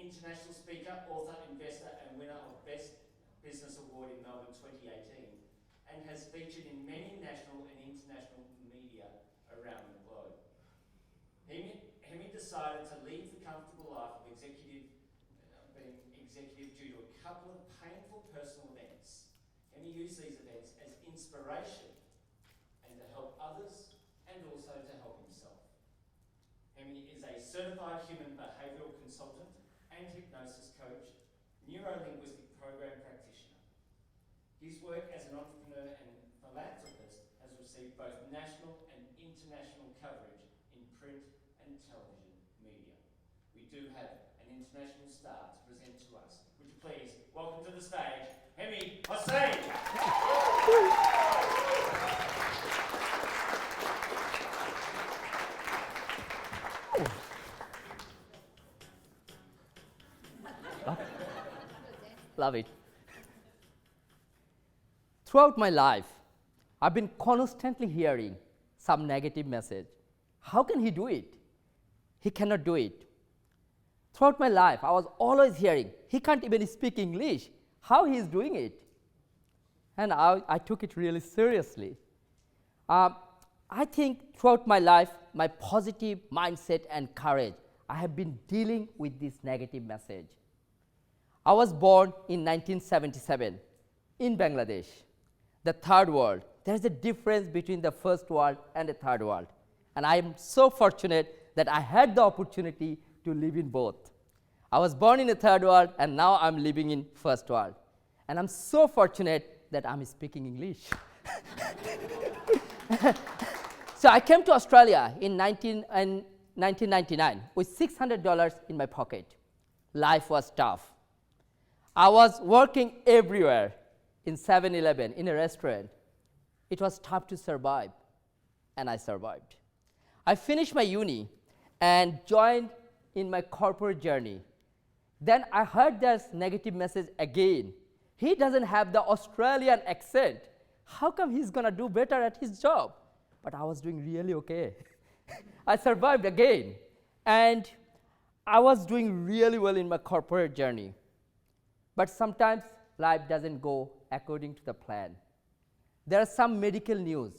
international speaker, author, investor, and winner of Best Business Award in Melbourne 2018, and has featured in many national and international media around the globe. Hemi decided to leave the comfortable life of being executive due to a couple of painful personal events. Hemi used these events as inspiration and to help others and also to help himself. Hemi is a certified human behavioural consultant and hypnosis coach, neuro-linguistic program practitioner. His work as an entrepreneur and philanthropist has received both national and international coverage in print and television media. We do have an international star to present to us. Would you please welcome to the stage, Hemi Hossain. Love it. Throughout my life, I've been constantly hearing some negative message. How can he do it? He cannot do it. Throughout my life, I was always hearing, he can't even speak English. How he is doing it? And I took it really seriously. I think throughout my life, my positive mindset and courage, I have been dealing with this negative message. I was born in 1977 in Bangladesh, the third world. There is a difference between the first world and the third world. And I am so fortunate that I had the opportunity to live in both. I was born in the third world and now I'm living in first world. And I'm so fortunate that I'm speaking English. So I came to Australia in 1999 with $600 in my pocket. Life was tough. I was working everywhere, in 7-Eleven, in a restaurant. It was tough to survive, and I survived. I finished my uni and joined in my corporate journey. Then I heard this negative message again. He doesn't have the Australian accent. How come he's gonna do better at his job? But I was doing really okay. I survived again, and I was doing really well in my corporate journey. But sometimes life doesn't go according to the plan. There are some medical news.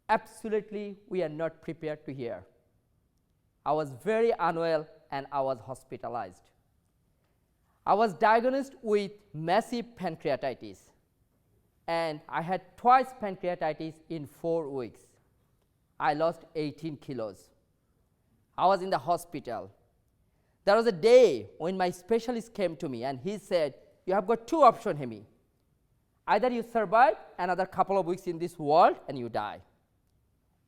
Absolutely, we are not prepared to hear. I was very unwell and I was hospitalized. I was diagnosed with massive pancreatitis, and I had twice pancreatitis in 4 weeks. I lost 18 kilos. I was in the hospital. There was a day when my specialist came to me and he said, you have got two options, Hemi. Either you survive another couple of weeks in this world and you die,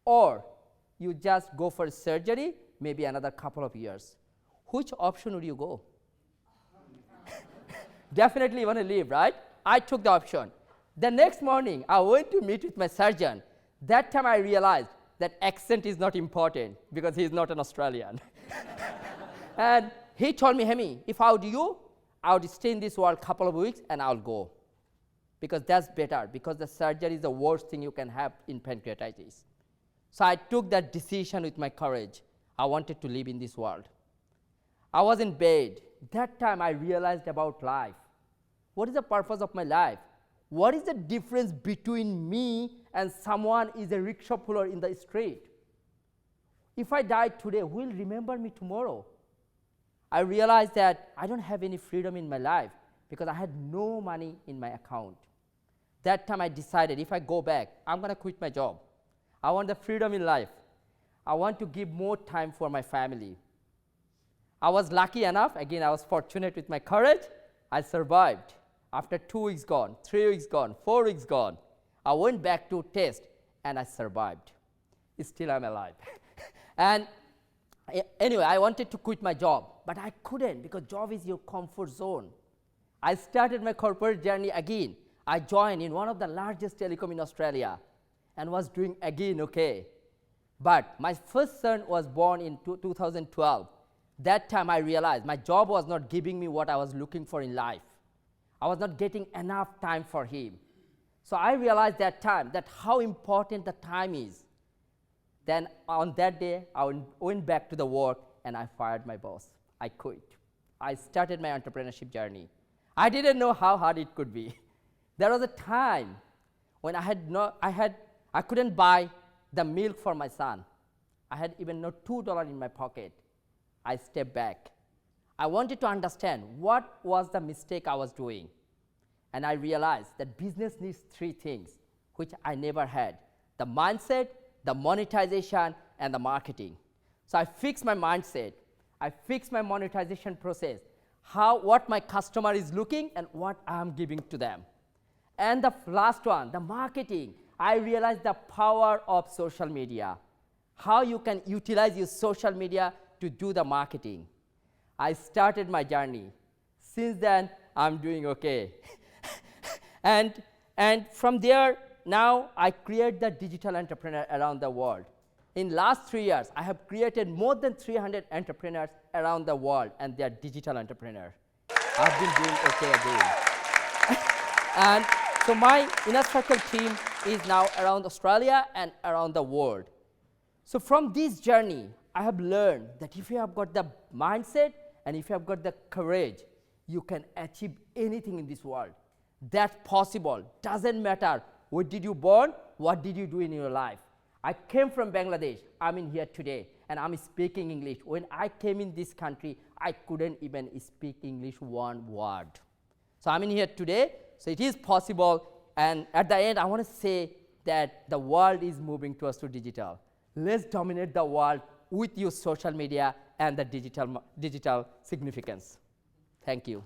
or you just go for surgery, maybe another couple of years. Which option would you go? Definitely you want to live, right? I took the option. The next morning, I went to meet with my surgeon. That time I realized that accent is not important because he is not an Australian. And he told me, Hemi, if I were you, I would stay in this world a couple of weeks and I'll go. Because that's better, because the surgery is the worst thing you can have in pancreatitis. So I took that decision with my courage. I wanted to live in this world. I was in bed. That time I realized about life. What is the purpose of my life? What is the difference between me and someone is a rickshaw puller in the street? If I die today, who will remember me tomorrow? I realized that I don't have any freedom in my life because I had no money in my account. That time I decided if I go back, I'm going to quit my job. I want the freedom in life. I want to give more time for my family. I was lucky enough, again I was fortunate with my courage, I survived. After 2 weeks gone, 3 weeks gone, 4 weeks gone, I went back to test and I survived. Still I'm alive. And anyway, I wanted to quit my job, but I couldn't because job is your comfort zone. I started my corporate journey again. I joined in one of the largest telecom in Australia and was doing again okay. But my first son was born in 2012. That time I realized my job was not giving me what I was looking for in life. I was not getting enough time for him. So I realized that time that how important the time is. Then on that day, I went back to the work and I fired my boss. I quit. I started my entrepreneurship journey. I didn't know how hard it could be. There was a time when I couldn't buy the milk for my son. I had even no $2 in my pocket. I stepped back. I wanted to understand what was the mistake I was doing. And I realized that business needs three things, which I never had: the mindset, the monetization, and the marketing. So I fixed my mindset. I fixed my monetization process, what my customer is looking and what I'm giving to them. And the last one, the marketing. I realized the power of social media, how you can utilize your social media to do the marketing. I started my journey. Since then, I'm doing okay. and from there, now I create the digital entrepreneur around the world. In last 3 years, I have created more than 300 entrepreneurs around the world, and they are digital entrepreneurs. I've been doing okay again. And so my inner circle team is now around Australia and around the world. So from this journey, I have learned that if you have got the mindset and if you have got the courage, you can achieve anything in this world. That's possible. Doesn't matter where did you born, what did you do in your life. I came from Bangladesh. I'm in here today, and I'm speaking English. When I came in this country, I couldn't even speak English one word. So I'm in here today, so it is possible. And at the end, I want to say that the world is moving towards to digital. Let's dominate the world with your social media and the digital significance. Thank you.